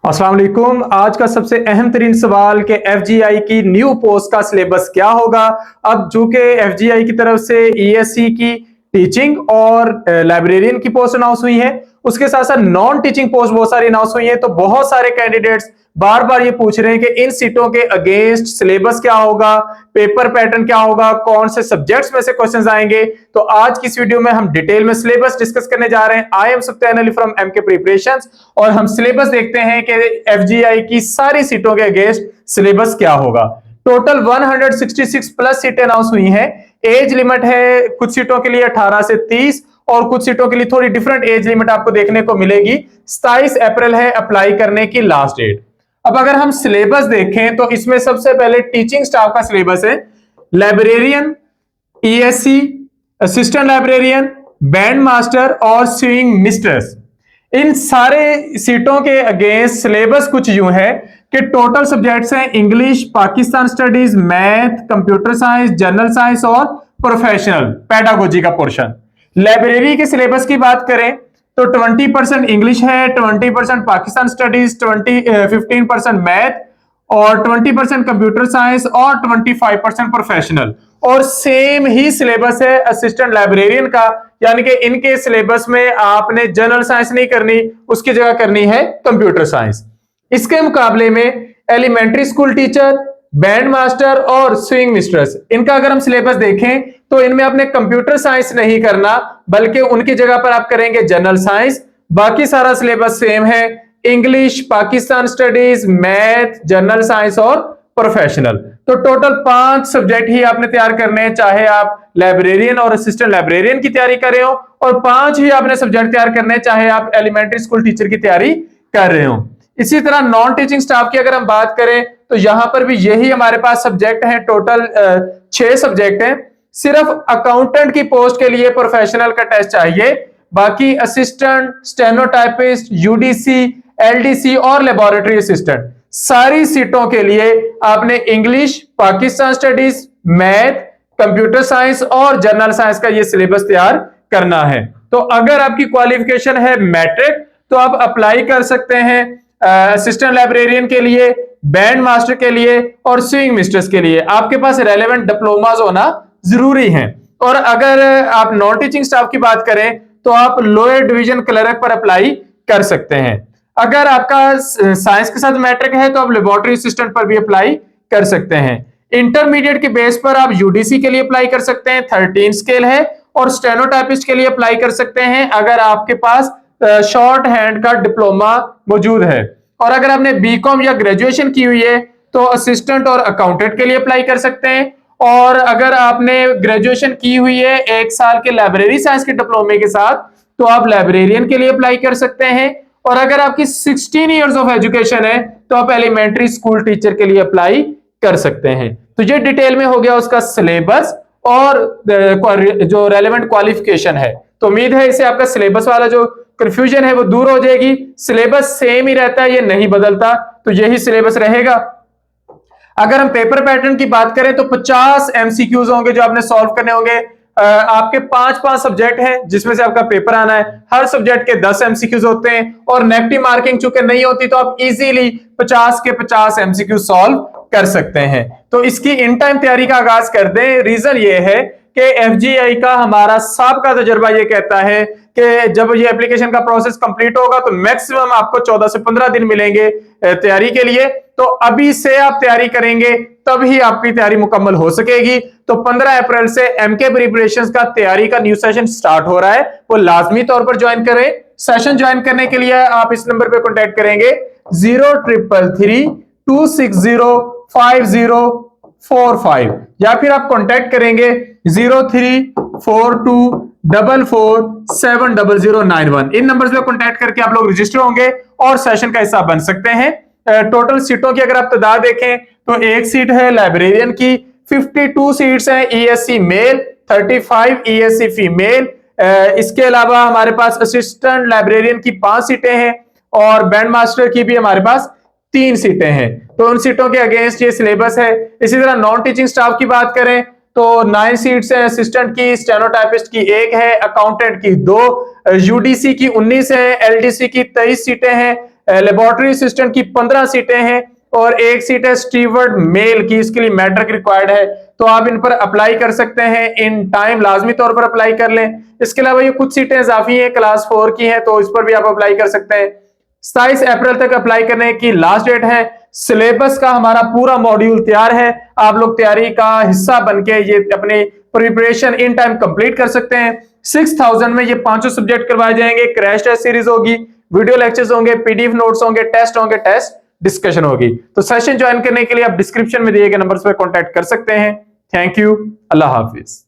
अस्सलाम वालेकुम। आज का सबसे अहम तरीन सवाल कि एफजीआई की न्यू पोस्ट का सिलेबस क्या होगा। अब जो कि एफजीआई की तरफ से ईएससी की टीचिंग और लाइब्रेरियन की पोस्ट अनाउंस हुई है, उसके साथ साथ नॉन टीचिंग पोस्ट बहुत सारी अनाउंस हुई है। तो बहुत सारे कैंडिडेट्स बार बार ये पूछ रहे हैं कि इन सीटों के अगेंस्ट सिलेबस क्या होगा, पेपर पैटर्न क्या होगा, कौन से सब्जेक्ट्स में से क्वेश्चंस आएंगे। तो आज की इस वीडियो में हम डिटेल में सिलेबस डिस्कस करने जा रहे हैं। I am Suftan Ali from MK preparations और हम सिलेबस देखते हैं कि एफजीआई की सारी सीटों के अगेंस्ट सिलेबस क्या होगा। टोटल 166 प्लस सीटें अनाउंस हुई हैं। एज लिमिट है कुछ सीटों के लिए 18 से 30 और कुछ सीटों के लिए थोड़ी डिफरेंट एज लिमिट आपको देखने को मिलेगी। 27 अप्रैल है अप्लाई करने की लास्ट डेट। अब अगर हम सिलेबस देखें तो इसमें सबसे पहले टीचिंग स्टाफ का सिलेबस है। Librarian, ESC, assistant librarian, band master और स्विंग मिस्ट्रेस, इन सारे सीटों के अगेंस्ट सिलेबस कुछ यूं है कि टोटल सब्जेक्ट्स हैं English, Pakistan studies, math, computer science, general science और प्रोफेशनल पेडागोजी का पोर्शन। लाइब्रेरी के सिलेबस की बात करें तो 20% इंग्लिश है, 20% पाकिस्तान स्टडीज, 15% मैथ और 20% कंप्यूटर साइंस और 25% प्रोफेशनल। और सेम ही सिलेबस है असिस्टेंट लाइब्रेरियन का, यानी कि इनके सिलेबस में आपने जनरल साइंस नहीं करनी, उसकी जगह करनी है कंप्यूटर साइंस। इसके मुकाबले में elementary school teacher, band master और स्विंग मिस्ट्रेस, इनका अगर हम सिलेबस देखें तो इनमें आपने कंप्यूटर साइंस नहीं करना, बल्कि उनकी जगह पर आप करेंगे जनरल साइंस। बाकी सारा सिलेबस सेम है, English, Pakistan studies, math, general science और प्रोफेशनल। तो टोटल 5 सब्जेक्ट ही आपने तैयार करने हैं, चाहे आप लाइब्रेरियन और असिस्टेंट लाइब्रेरियन की तैयारी कर रहे हो, और 5 ही आपने सब्जेक्ट तैयार करने हैं चाहे आप एलिमेंट्री स्कूल टीचर की तैयारी कर रहे हो। इसी तरह नॉन टीचिंग स्टाफ की अगर हम बात करें तो यहां पर भी यही हमारे पास सब्जेक्ट हैं। टोटल 6 सब्जेक्ट हैं। सिर्फ अकाउंटेंट की पोस्ट के लिए प्रोफेशनल का टेस्ट चाहिए, बाकी असिस्टेंट, स्टेनोटाइपिस्ट, यूडीसी, एलडीसी और लेबोरेटरी असिस्टेंट, सारी सीटों के लिए आपने English, Pakistan studies, math, computer science और जनरल साइंस का यह सिलेबस तैयार करना है। तो अगर आपकी क्वालिफिकेशन है मैट्रिक तो आप अप्लाई कर सकते हैं असिस्टेंट लाइब्रेरियन के लिए, बैंड मास्टर के लिए और स्विंग मिस्ट्रेस के लिए। आपके पास रेलेवेंट डिप्लोमास होना जरूरी है। और अगर आप नॉन टीचिंग स्टाफ की बात करें तो आप लोअर डिवीजन क्लर्क पर अप्लाई कर सकते हैं। अगर आपका साइंस के साथ मैट्रिक है तो आप लेबोरेटरी असिस्टेंट पर भी अप्लाई कर सकते हैं। इंटरमीडिएट के बेस पर आप यूडीसी के लिए अप्लाई कर सकते हैं, 13 स्केल है, और स्टेनोटाइपिस्ट के लिए अप्लाई कर सकते हैं अगर आपके पास शॉर्ट हैंड का डिप्लोमा मौजूद है। और अगर आपने बीकॉम या ग्रेजुएशन की हुई है तो असिस्टेंट और अकाउंटेंट के लिए अप्लाई कर सकते हैं। और अगर आपने ग्रेजुएशन की हुई है 1 साल के लाइब्रेरी साइंस के डिप्लोमे के साथ तो आप लाइब्रेरियन के लिए अप्लाई कर सकते हैं। और अगर आपकी 16 इयर्स ऑफ एजुकेशन है तो आप एलिमेंट्री स्कूल टीचर के लिए अप्लाई कर सकते हैं। तो ये डिटेल में हो गया उसका सिलेबस और जो रेलेवेंट क्वालिफिकेशन है। तो उम्मीद है इससे आपका सिलेबस वाला जो कंफ्यूजन है वो दूर हो जाएगी। सिलेबस सेम ही रहता है, ये नहीं बदलता, तो यही सिलेबस रहेगा। अगर हम पेपर पैटर्न की बात करें तो 50 एमसीक्यूज होंगे जो आपने सॉल्व करने होंगे। आपके 5-5 सब्जेक्ट हैं जिसमें से आपका पेपर आना है। हर सब्जेक्ट के 10 एमसीक्यूज होते हैं और नेगेटिव मार्किंग चूंकि नहीं होती तो आप इजीली 50 के 50 एमसीक्यू सॉल्व कर सकते हैं। तो इसकी इन टाइम तैयारी का आगाज कर दें। रीजन ये है कि एफजीआई का हमारा साबका तजुर्बा ये कहता है कि जब ये एप्लीकेशन का प्रोसेस कंप्लीट होगा तो मैक्सिमम आपको 14 से 15 दिन मिलेंगे तैयारी के लिए। तो अभी से आप तैयारी करेंगे तभी आपकी तैयारी मुकम्मल हो सकेगी। तो 15 अप्रैल से एमके प्रिपरेशंस का तैयारी का न्यू सेशन स्टार्ट हो रहा है, वो लाजमी तौर पर ज्वाइन करें। सेशन ज्वाइन करने के लिए आप इस नंबर पे कांटेक्ट करेंगे 0333260545 या फिर आप कांटेक्ट करेंगे 0342447091। इन नंबर्स पे कांटेक्ट करके आप लोग रजिस्टर होंगे और सेशन का हिस्सा बन सकते हैं। टोटल सीटों की अगर आप तादाद देखें तो 1 सीट है लाइब्रेरियन की, 52 सीट्स हैं ईएससी मेल, 35 ईएससी फीमेल। इसके अलावा हमारे पास असिस्टेंट लाइब्रेरियन की 5 सीटें हैं और बैंड मास्टर की भी हमारे पास 3 सीटें हैं। तो उन सीटों के अगेंस्ट ये सिलेबस है। इसी तरह नॉन टीचिंग स्टाफ की बात करें तो 9 सीट्स हैं, असिस्टेंट की, स्टेनोटाइपिस्ट की 1 है, अकाउंटेंट की 2, यूडीसी की 19 है, एलडीसी की 23 सीटें हैं, लेबोरेटरी असिस्टेंट की 15 सीटें हैं और एक सीट है स्टीवर्ड मेल की, इसके लिए मैट्रिक रिक्वायर्ड है, तो आप इन पर अप्लाई कर सकते हैं। इन टाइम लाजमी तौर पर अप्लाई कर लें। इसके अलावा ये कुछ सीटें इजाफी हैं, क्लास 4 की हैं, तो इस पर भी आप अप्लाई कर सकते हैं। 27 अप्रैल तक अप्लाई करने की लास्ट डेट है। सिलेबस का हमारा पूरा मॉड्यूल तैयार है, आप लोग तैयारी का हिस्सा बनके ये अपने प्रिपरेशन इन टाइम कंप्लीट कर सकते हैं। 6000 में ये पांचों सब्जेक्ट करवाए जाएंगे, क्रैश टेस्ट सीरीज होगी, वीडियो लेक्चर्स होंगे, पीडीएफ नोट्स होंगे, टेस्ट डिस्कशन होगी। तो सेशन ज्वाइन करने के लिए आप डिस्क्रिप्शन में दिए गए नंबर्स पर कांटेक्ट कर सकते हैं। Thank you, Allah Hafiz.